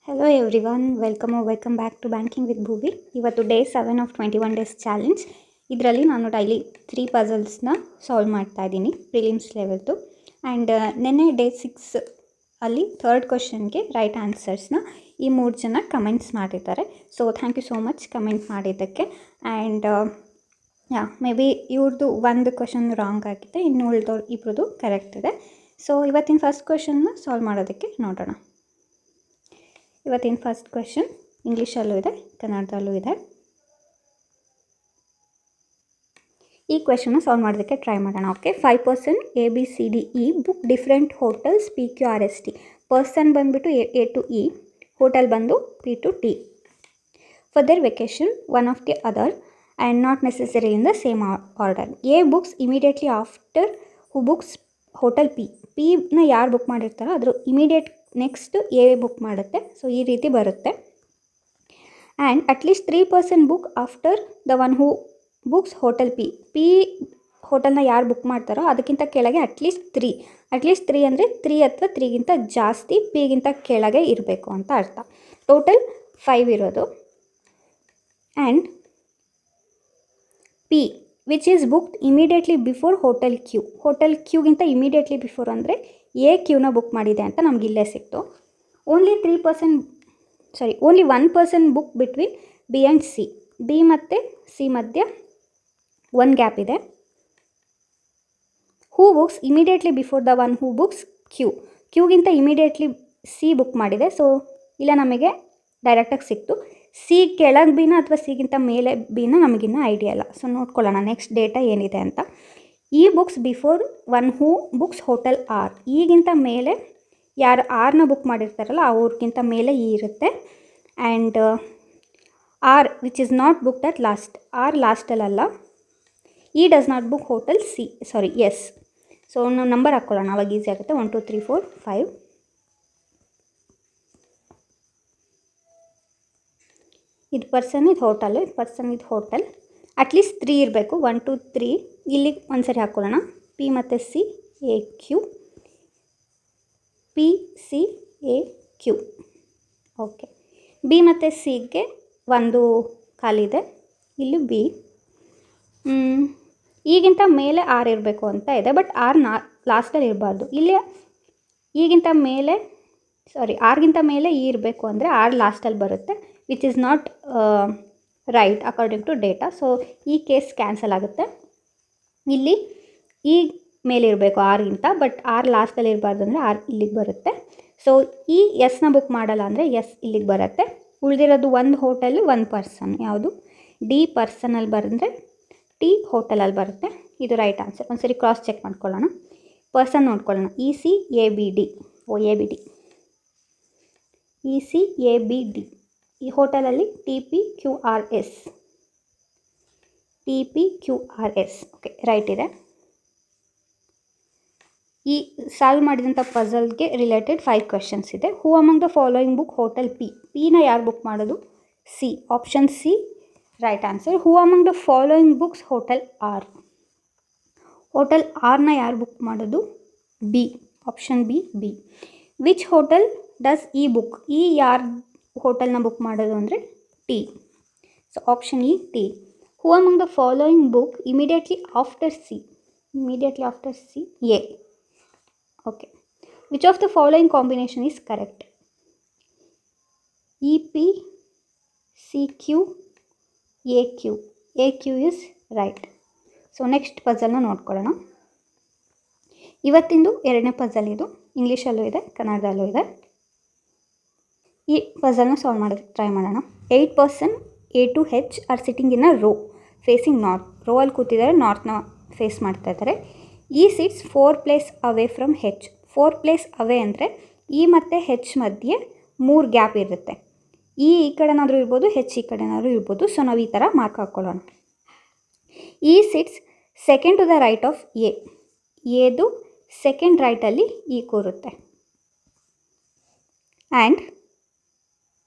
Hello everyone, welcome back to Banking with Bhuvi. ಇವತ್ತು day 7 of 21 days challenge. ಇದರಲ್ಲಿ ನಾನು daily 3 ಪಜಲ್ಸ್ನ solve ಮಾಡ್ತಾ ಇದ್ದೀನಿ ಪ್ರಿಲಿಮ್ಸ್ ಲೆವೆಲ್ದು. ಆ್ಯಂಡ್ ನೆನ್ನೆ ಡೇ 6 ಅಲ್ಲಿ ಥರ್ಡ್ ಕ್ವಶನ್ಗೆ ರೈಟ್ ಆನ್ಸರ್ಸ್ನ ಈ 3 ಜನ ಕಮೆಂಟ್ಸ್ ಮಾಡಿದ್ದಾರೆ. So thank you so much comment ಮಾಡಿದ್ದಕ್ಕೆ. ಆ್ಯಂಡ್ ಮೇ ಬಿ ಇವ್ರದ್ದು ಒಂದು ಕ್ವಶನ್ ರಾಂಗ್ ಆಗಿದೆ, ಇನ್ನು ಉಳಿದವ್ರು ಇಬ್ಬರದು ಕರೆಕ್ಟ್ ಇದೆ. ಸೊ ಇವತ್ತಿನ ಫಸ್ಟ್ ಕ್ವಶನ್ನ ಸಾಲ್ವ್ ಮಾಡೋದಕ್ಕೆ ನೋಡೋಣ. ಇವತ್ತಿನ ಫಸ್ಟ್ ಕ್ವೆಶನ್ ಇಂಗ್ಲೀಷಲ್ಲೂ ಇದೆ, ಕನ್ನಡದಲ್ಲೂ ಇದೆ. ಈ ಕ್ವೆಶನ್ನ ಸಾಲ್ವ್ ಮಾಡೋದಕ್ಕೆ ಟ್ರೈ ಮಾಡೋಣ. Okay, 5 person ABCDE book different hotels PQRST. Person ಬಂದುಬಿಟ್ಟು A to E, ಹೋಟೆಲ್ ಬಂದು P to T. For there vacation one of the other and not necessary in the same order. A books immediately after who books hotel P. Pನ ಯಾರು book ಮಾಡಿರ್ತಾರೋ ಅದ್ರ immediate next A book ಮಾಡುತ್ತೆ. So ಈ ರೀತಿ ಬರುತ್ತೆ. And at least 3 person book after the one who books hotel P ಹೋಟೆಲ್ನ ಯಾರು book ಮಾಡ್ತಾರೋ ಅದಕ್ಕಿಂತ ಕೆಳಗೆ ಅಟ್ಲೀಸ್ಟ್ 3 ಅಂದರೆ 3 ಅಥವಾ 3ಗಿಂತ ಜಾಸ್ತಿ Pಗಿಂತ ಕೆಳಗೆ ಇರಬೇಕು ಅಂತ ಅರ್ಥ. ಟೋಟಲ್ 5 ಇರೋದು. And P which is booked immediately before hotel Q. Hotel Qಗಿಂತ ಇಮಿಡಿಯೇಟ್ಲಿ ಬಿಫೋರ್ ಅಂದರೆ Qನ ಬುಕ್ ಮಾಡಿದೆ ಅಂತ ನಮ್ಗೆ ಇಲ್ಲೇ ಸಿಕ್ತು. Only 1 person book between B and C. B ಮತ್ತು C ಮಧ್ಯೆ 1 ಗ್ಯಾಪ್ ಇದೆ. Who books immediately before the one who books Qಗಿಂತ ಇಮಿಡಿಯೇಟ್ಲಿ C ಬುಕ್ ಮಾಡಿದೆ. ಸೊ ಇಲ್ಲ ನಮಗೆ ಡೈರೆಕ್ಟಾಗಿ ಸಿಕ್ತು. C ಕೆಳಗೆ ಬಿನ ಅಥವಾ Cಗಿಂತ ಮೇಲೆ ಬಿನ ನಮಗಿನ್ನೂ ಐಡಿಯಾ ಇಲ್ಲ. ಸೊ ನೋಡ್ಕೊಳ್ಳೋಣ ನೆಕ್ಸ್ಟ್ ಡೇಟಾ ಏನಿದೆ ಅಂತ. E books before one who books hotel R. ಈಗಿಂತ ಮೇಲೆ ಯಾರು ಆರ್ನ ಬುಕ್ ಮಾಡಿರ್ತಾರಲ್ಲ ಅವ್ರಿಗಿಂತ ಮೇಲೆ ಇರುತ್ತೆ. And R which is not booked at last. R ಲಾಸ್ಟಲ್ಲ. Does not book hotel S. So ನಾವು ನಂಬರ್ ಹಾಕ್ಕೊಳ್ಳೋಣ, ಅವಾಗ ಈಸಿ ಆಗುತ್ತೆ. 1 2 3 4 5. ಇದು ಪರ್ಸನ್, ಇದು ಹೋಟೆಲ್, ಇದು ಹೋಟೆಲ್. ಅಟ್ಲೀಸ್ಟ್ 3 ಇರಬೇಕು. 1 2 3 ಇಲ್ಲಿಗೆ ಒಂದು ಸರಿ ಹಾಕ್ಕೊಳ್ಳೋಣ. P ಮತ್ತು C AQ, P C AQ. Okay, B ಮತ್ತು Cಗೆ ಒಂದು ಖಾಲಿದೆ. ಇಲ್ಲಿ B. ಈಗಿಂತ ಮೇಲೆ R ಇರಬೇಕು ಅಂತ ಇದೆ, ಬಟ್ R ಲಾಸ್ಟಲ್ಲಿ ಇರಬಾರ್ದು. ಇಲ್ಲಿ ಈಗಿಂತ ಮೇಲೆ Rಗಿಂತ ಮೇಲೆ ಇರಬೇಕು ಅಂದರೆ R ಲಾಸ್ಟಲ್ಲಿ ಬರುತ್ತೆ, which is not right according to data. So ಈ ಕೇಸ್ ಕ್ಯಾನ್ಸಲ್ ಆಗುತ್ತೆ. ಇಲ್ಲಿ ಈ ಮೇಲೆ ಇರಬೇಕು Rಗಿಂತ, ಬಟ್ R ಲಾಸ್ಟಲ್ಲಿ ಇರಬಾರ್ದು ಅಂದರೆ R ಇಲ್ಲಿಗೆ ಬರುತ್ತೆ. ಸೊ ಈ Sನ ಬುಕ್ ಮಾಡಲ್ಲ ಅಂದರೆ S ಇಲ್ಲಿಗೆ ಬರುತ್ತೆ. ಉಳಿದಿರೋದು ಒಂದು ಹೋಟೆಲ್, ಒಂದು ಪರ್ಸನ್. ಯಾವುದು D ಪರ್ಸನಲ್ಲಿ ಬರೆದ್ರೆ T ಹೋಟೆಲಲ್ಲಿ ಬರುತ್ತೆ. ಇದು ರೈಟ್ ಆನ್ಸರ್. ಒಂದು ಸರಿ ಕ್ರಾಸ್ ಚೆಕ್ ಮಾಡ್ಕೊಳ್ಳೋಣ. ಪರ್ಸನ್ ನೋಡ್ಕೊಳ್ಳೋಣ. ECABD. ECABD. ಈ ಹೋಟೆಲಲ್ಲಿ TPQRS. ಓಕೆ, ರೈಟ್ ಇದೆ. ಈ ಸಾಲ್ವ್ ಮಾಡಿದಂಥ ಪಜಲ್ಗೆ ರಿಲೇಟೆಡ್ 5 ಕ್ವೆಶನ್ಸ್ ಇದೆ. Who among the following book hotel Pನ ಯಾರು ಬುಕ್ ಮಾಡೋದು? C. Option C right answer. Who among the following books hotel R. Hotel Rನ ಯಾರು ಬುಕ್ ಮಾಡೋದು? B. Option B. Which hotel does E book? ಯಾರು ಹೋಟೆಲ್ನ book ಮಾಡೋದು ಅಂದರೆ T. So option E T. Who among the following book immediately after C? A. Okay. Which of the following combination is correct? EP CQ AQ is right. So next ಪಜಲ್ನ ನೋಡ್ಕೊಳ್ಳೋಣ. ಇವತ್ತಿಂದು 2ನೇ puzzle. ಇದು ಇಂಗ್ಲೀಷಲ್ಲೂ ಇದೆ, ಕನ್ನಡದಲ್ಲೂ ಇದೆ. ಈ ಪಜಲ್ನ solve ಮಾಡೋದಕ್ಕೆ try ಮಾಡೋಣ. 8 person A to H are sitting in a row facing north. Row ಅಲ್ಲಿ ಕೂತಿದ್ದಾರೆ, ನಾರ್ತ್ನ ಫೇಸ್ ಮಾಡ್ತಾ ಇದ್ದಾರೆ. E sits 4 place away from H. 4 place away ಅಂದರೆ E ಮತ್ತು H ಮಧ್ಯೆ 3 ಗ್ಯಾಪ್ ಇರುತ್ತೆ. ಈ ಕಡೆನಾದರೂ ಇರ್ಬೋದು, H ಈ ಕಡೆನಾದರೂ ಇರ್ಬೋದು. ಸೊ ನಾವು ಈ ಥರ ಮಾರ್ಕ್ ಹಾಕ್ಕೊಳ್ಳೋಣ. E sits second to the right of ಎದು ಸೆಕೆಂಡ್ ರೈಟಲ್ಲಿ E ಕೂರುತ್ತೆ. And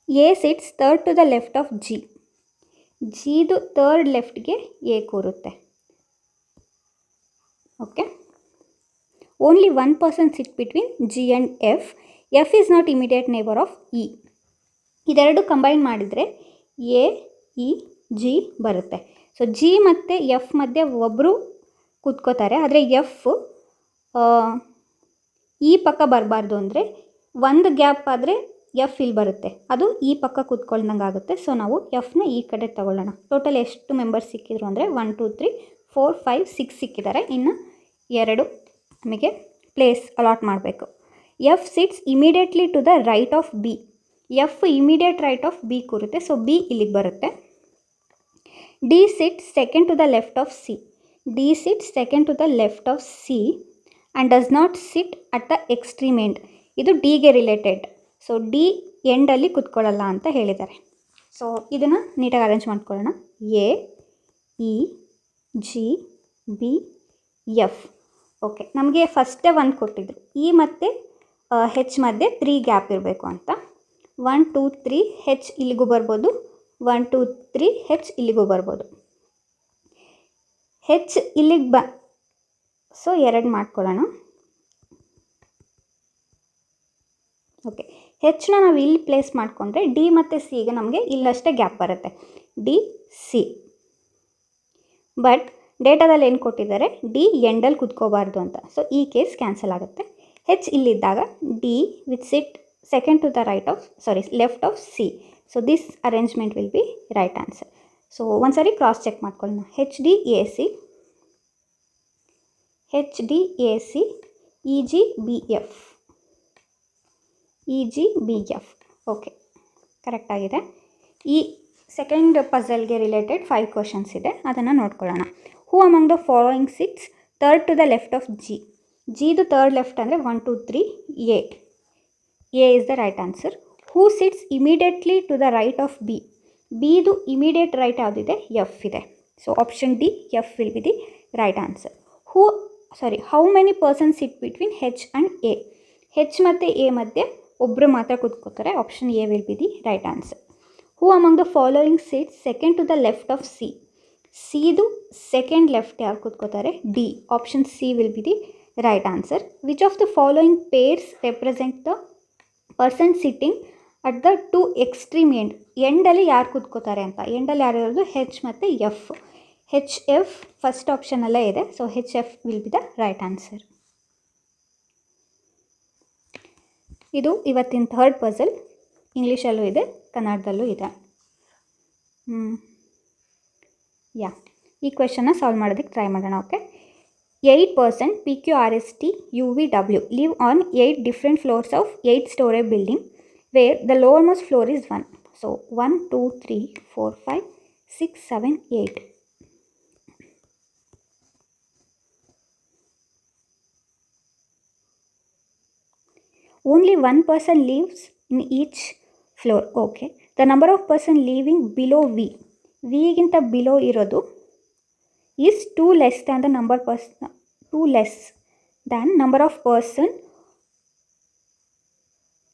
A sits third to the left of Gದು ಥರ್ಡ್ ಲೆಫ್ಟ್ಗೆ A ಕೂರುತ್ತೆ. Okay. Only 1 person sit between G and F. F is not immediate neighbor of E. ಇದೆರಡು combine ಮಾಡಿದರೆ A E G ಬರುತ್ತೆ. So G ಮತ್ತು F ಮಧ್ಯೆ ಒಬ್ಬರು ಕೂತ್ಕೋತಾರೆ, ಆದರೆ ಎಫ್ ಈ ಪಕ್ಕ ಬರಬಾರ್ದು. ಅಂದರೆ ಒಂದು ಗ್ಯಾಪ್ ಆದರೆ ಎಫ್ ಇಲ್ಲಿ ಬರುತ್ತೆ, ಅದು ಈ ಪಕ್ಕ ಕೂತ್ಕೊಳ್ದಂಗೆ ಆಗುತ್ತೆ. ಸೊ ನಾವು ಎಫ್ನ ಈ ಕಡೆ ತಗೊಳ್ಳೋಣ. ಟೋಟಲ್ ಎಷ್ಟು ಮೆಂಬರ್ಸ್ ಸಿಕ್ಕಿದ್ರು ಅಂದರೆ 1 2 3 4 5 6 ಸಿಕ್ಕಿದ್ದಾರೆ. ಇನ್ನು 2 ನಮಗೆ ಪ್ಲೇಸ್ ಅಲಾಟ್ ಮಾಡಬೇಕು. F sits immediately to the right of B. F immediate right of B ಕೂರುತ್ತೆ, ಸೊ ಬಿ ಇಲ್ಲಿಗೆ ಬರುತ್ತೆ. D sits second to the left of C. D sits second to the left of C and does not sit at the extreme end. ಇದು ಡಿಗೆ related. So D ಎಂಡಲ್ಲಿ ಕೂತ್ಕೊಳ್ಳಲ್ಲ ಅಂತ ಹೇಳಿದ್ದಾರೆ. So ಇದನ್ನು ನೀಟಾಗಿ ಅರೇಂಜ್ ಮಾಡ್ಕೊಳ್ಳೋಣ. A E G B F. Okay, ನಮಗೆ ಫಸ್ಟೇ 1 ಕೊಟ್ಟಿದ್ರು. ಇ ಮತ್ತು ಹೆಚ್ ಮಧ್ಯೆ 3 ಗ್ಯಾಪ್ ಇರಬೇಕು ಅಂತ. 1 2 3 ಹೆಚ್ ಇಲ್ಲಿಗೂ ಬರ್ಬೋದು, 1 2 3 ಹೆಚ್ ಇಲ್ಲಿಗೂ ಬರ್ಬೋದು. ಹೆಚ್ ಇಲ್ಲಿಗೆ ಸೊ 2 ಮಾಡ್ಕೊಳ್ಳೋಣ. ಓಕೆ, ಹೆಚ್ನ ನಾವು ಇಲ್ಲಿ ಪ್ಲೇಸ್ ಮಾಡಿಕೊಂಡ್ರೆ ಡಿ ಮತ್ತು ಸಿಗೆ ನಮಗೆ ಇಲ್ಲಷ್ಟೇ ಗ್ಯಾಪ್ ಬರುತ್ತೆ, ಡಿ ಸಿ. ಬಟ್ ಡೇಟಾದಲ್ಲಿ ಏನು ಕೊಟ್ಟಿದ್ದಾರೆ, ಡಿ ಎಂಡಲ್ಲಿ ಕುತ್ಕೋಬಾರ್ದು ಅಂತ. ಸೊ ಈ ಕೇಸ್ ಕ್ಯಾನ್ಸಲ್ ಆಗುತ್ತೆ. ಹೆಚ್ ಇಲ್ಲಿದ್ದಾಗ D which sit second to the left of C. So this arrangement will be right answer. So ಒಂದ್ಸರಿ ಕ್ರಾಸ್ ಚೆಕ್ ಮಾಡ್ಕೊಳ್ಳೋಣ. H D A C, H D A C, E G B F, E G B F. Okay, ಕರೆಕ್ಟಾಗಿದೆ. ಈ second ಪಝಲ್ಗೆ related 5 questions ಇದೆ, ಅದನ್ನು ನೋಡ್ಕೊಳ್ಳೋಣ. Who among the following sits third to the left of G. ಜಿದು third left ಅಂದರೆ 1 2 3 A. A is the right answer. Who sits immediately to the right of B. ಬಿದು immediate right ಯಾವುದಿದೆ, F ಇದೆ. So option D, F will be the right answer. How many persons sit between H and A. H ಮತ್ತು A ಮಧ್ಯೆ ಒಬ್ಬರು ಮಾತ್ರ ಕೂತ್ಕೋತಾರೆ. Option A will be the right answer. Who among the following seats second to the left of C. ಸಿದು second left ಯಾರು ಕೂತ್ಕೋತಾರೆ, D. Option C will be the right answer. Which of the following pairs represent the person sitting at the 2 extreme end. ಎಂಡಲ್ಲಿ ಯಾರು ಕೂತ್ಕೋತಾರೆ ಅಂತ. ಎಂಡಲ್ಲಿ ಯಾರು ಇರೋದು, ಹೆಚ್ ಮತ್ತು ಎಫ್. ಹೆಚ್ ಎಫ್ ಫಸ್ಟ್ ಆಪ್ಷನಲ್ಲೇ ಇದೆ. So H F will be the right answer. ಇದು ಇವತ್ತಿನ ಥರ್ಡ್ ಪಝಲ್. ಇಂಗ್ಲೀಷಲ್ಲೂ ಇದೆ, ಕನ್ನಡದಲ್ಲೂ ಇದೆ. ಈ ಕ್ವೆಶನ್ನ ಸಾಲ್ವ್ ಮಾಡೋದಕ್ಕೆ ಟ್ರೈ ಮಾಡೋಣ. Okay, 8% PQRST UVW live on 8 different floors of 8-story building where the lowermost floor is 1. So 1 2 3 4 5 6 7 8. Only one person lives in each floor. Okay, the number of person living below V. V ಗಿಂತ below ಇರೋದು is 2 less than the number of person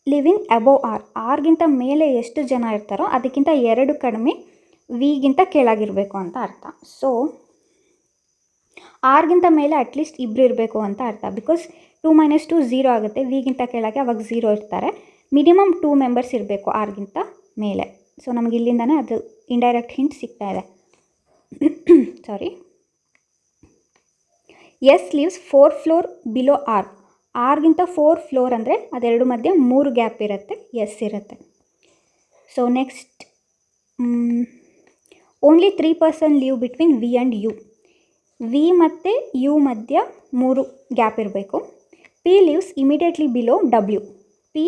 living above R. R ಗಿಂತ ಮೇಲೆ ಎಷ್ಟು ಜನ ಇರ್ತಾರೋ ಅದಕ್ಕಿಂತ 2 ಕಡಿಮೆ V ಗಿಂತ ಕೆಳಗಿರಬೇಕು ಅಂತ ಅರ್ಥ. ಸೊ R ಗಿಂತ ಮೇಲೆ ಅಟ್ಲೀಸ್ಟ್ ಇಬ್ಬರು ಇರಬೇಕು ಅಂತ ಅರ್ಥ. ಬಿಕಾಸ್ 2 - 2 0 ಆಗುತ್ತೆ. V ಗಿಂತ ಕೆಳಗೆ ಅವಾಗ 0 ಇರ್ತಾರೆ. ಮಿನಿಮಮ್ 2 ಮೆಂಬರ್ಸ್ ಇರಬೇಕು R ಗಿಂತ ಮೇಲೆ. ಸೊ ನಮಗೆ ಇಲ್ಲಿಂದನೇ ಅದು ಇಂಡೈರೆಕ್ಟ್ ಹಿಂಟ್ ಸಿಗ್ತಾ ಇದೆ. Sorry. S lives 4 floor below R. ಆರ್ಗಿಂತ 4 ಫ್ಲೋರ್ ಅಂದರೆ ಅದೆರಡು ಮಧ್ಯೆ 3 ಗ್ಯಾಪ್ ಇರುತ್ತೆ, ಎಸ್ ಇರುತ್ತೆ. So next, only 3% live between V and U. V ಮತ್ತು ಯು ಮಧ್ಯ 3 ಗ್ಯಾಪ್ ಇರಬೇಕು. P lives immediately below W. P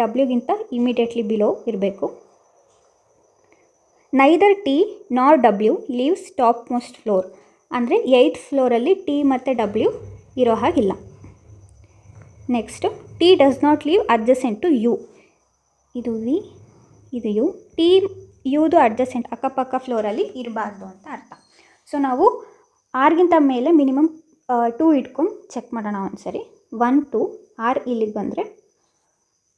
ಡಬ್ಲ್ಯೂಗಿಂತ ಇಮಿಡಿಯೇಟ್ಲಿ ಬಿಲೋ ಇರಬೇಕು. Neither T nor W lives top most floor. ಅಂದರೆ 8th ಫ್ಲೋರಲ್ಲಿ ಟಿ ಮತ್ತು ಡಬ್ಲ್ಯೂ ಇರೋ ಹಾಗಿಲ್ಲ. Next, T does not live adjacent to U. ಇದು ವಿ, ಇದು ಯು. ಟಿ ಯುದು ಅಡ್ಜಸೆಂಟ್ ಅಕ್ಕಪಕ್ಕ ಫ್ಲೋರಲ್ಲಿ ಇರಬಾರ್ದು ಅಂತ ಅರ್ಥ. ಸೊ ನಾವು ಆರ್ಗಿಂತ ಮೇಲೆ ಮಿನಿಮಮ್ 2 ಇಟ್ಕೊಂಡು ಚೆಕ್ ಮಾಡೋಣ ಒಂದ್ಸರಿ. 1 2 ಆರ್ ಇಲ್ಲಿಗೆ ಬಂದರೆ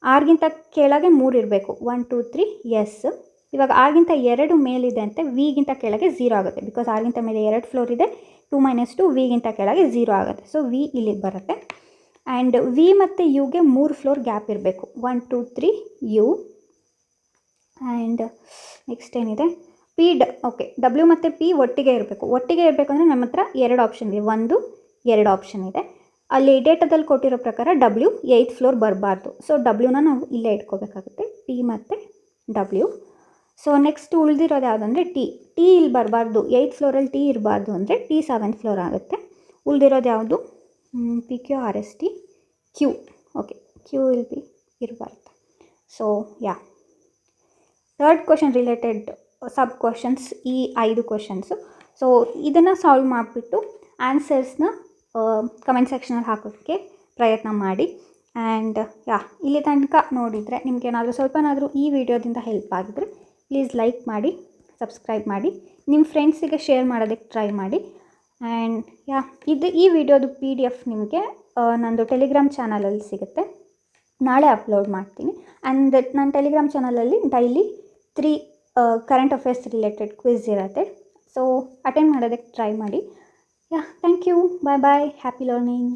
ಆರ್ಗಿಂತ ಕೆಳಗೆ 3 ಇರಬೇಕು. 1 2 3 ಎಸ್. ಇವಾಗ ಆರ್ಗಿಂತ 2 ಮೇಲಿದೆ ಅಂತೆ, ವಿಗಿಂತ ಕೆಳಗೆ 0 ಆಗುತ್ತೆ. ಬಿಕಾಸ್ ಆರ್ಗಿಂತ ಮೇಲೆ 2 ಫ್ಲೋರ್ ಇದೆ. 2 - 2 ವಿಗಿಂತ ಕೆಳಗೆ 0 ಆಗುತ್ತೆ. ಸೊ ವಿ ಇಲ್ಲಿಗೆ ಬರುತ್ತೆ. ಆ್ಯಂಡ್ ವಿ ಮತ್ತು ಯುಗೆ 3 ಫ್ಲೋರ್ ಗ್ಯಾಪ್ ಇರಬೇಕು. 1 2 3 ಯು, ಆ್ಯಂಡ್ ನೆಕ್ಸ್ಟ್ ಏನಿದೆ ಓಕೆ ಡಬ್ಲ್ಯೂ ಮತ್ತು ಪಿ ಒಟ್ಟಿಗೆ ಇರಬೇಕು. ಒಟ್ಟಿಗೆ ಇರಬೇಕು ಅಂದರೆ ನಮ್ಮ ಹತ್ರ 2 ಆಪ್ಷನ್ ಇದೆ, 2 ಆಪ್ಷನ್ ಇದೆ. ಅಲ್ಲಿ ಡೇಟಾದಲ್ಲಿ ಕೊಟ್ಟಿರೋ ಪ್ರಕಾರ ಡಬ್ಲ್ಯೂ 8th ಫ್ಲೋರ್ ಬರಬಾರ್ದು. ಸೊ ಡಬ್ಲ್ಯೂನ ನಾವು ಇಲ್ಲೇ ಇಟ್ಕೋಬೇಕಾಗುತ್ತೆ, ಪಿ ಮತ್ತು ಡಬ್ಲ್ಯೂ. ಸೊ ನೆಕ್ಸ್ಟ್ ಉಳಿದಿರೋದು ಯಾವುದಂದರೆ ಟಿ ಇಲ್ಲಿ ಬರಬಾರ್ದು. 8th ಫ್ಲೋರಲ್ಲಿ ಟಿ ಇರಬಾರ್ದು ಅಂದರೆ ಟಿ 7th ಫ್ಲೋರ್ ಆಗುತ್ತೆ. ಉಳಿದಿರೋದು ಯಾವುದು? P Q R S T Q. Okay, Q will be ಇರಬಾರ್ದು. So yeah, third question related sub questions ಈ 5 ಕ್ವಶನ್ಸು. ಸೊ ಇದನ್ನು ಸಾಲ್ವ್ ಮಾಡಿಬಿಟ್ಟು ಆನ್ಸರ್ಸ್ನ ಕಮೆಂಟ್ ಸೆಕ್ಷನಲ್ಲಿ ಹಾಕೋದಕ್ಕೆ ಪ್ರಯತ್ನ ಮಾಡಿ. ಆ್ಯಂಡ್ ಯಾ, ಇಲ್ಲಿ ತನಕ ನೋಡಿದರೆ ನಿಮಗೇನಾದರೂ ಸ್ವಲ್ಪನಾದರೂ ಈ ವಿಡಿಯೋದಿಂದ ಹೆಲ್ಪ್ ಆಗಿದ್ರೆ ಪ್ಲೀಸ್ ಲೈಕ್ ಮಾಡಿ, ಸಬ್ಸ್ಕ್ರೈಬ್ ಮಾಡಿ, ನಿಮ್ಮ ಫ್ರೆಂಡ್ಸಿಗೆ ಶೇರ್ ಮಾಡೋದಕ್ಕೆ ಟ್ರೈ ಮಾಡಿ. ಆ್ಯಂಡ್ ಯಾ, ಈ ವಿಡಿಯೋದು PDF ನಿಮಗೆ ನಂದು ಟೆಲಿಗ್ರಾಮ್ ಚಾನಲಲ್ಲಿ ಸಿಗುತ್ತೆ, ನಾಳೆ ಅಪ್ಲೋಡ್ ಮಾಡ್ತೀನಿ. ಆ್ಯಂಡ್ ನನ್ನ ಟೆಲಿಗ್ರಾಮ್ ಚಾನಲಲ್ಲಿ daily 3 current affairs related quiz ಇರುತ್ತೆ. ಸೊ ಅಟೆಂಡ್ ಮಾಡೋದಕ್ಕೆ ಟ್ರೈ ಮಾಡಿ. Yeah, thank you, bye bye, happy learning.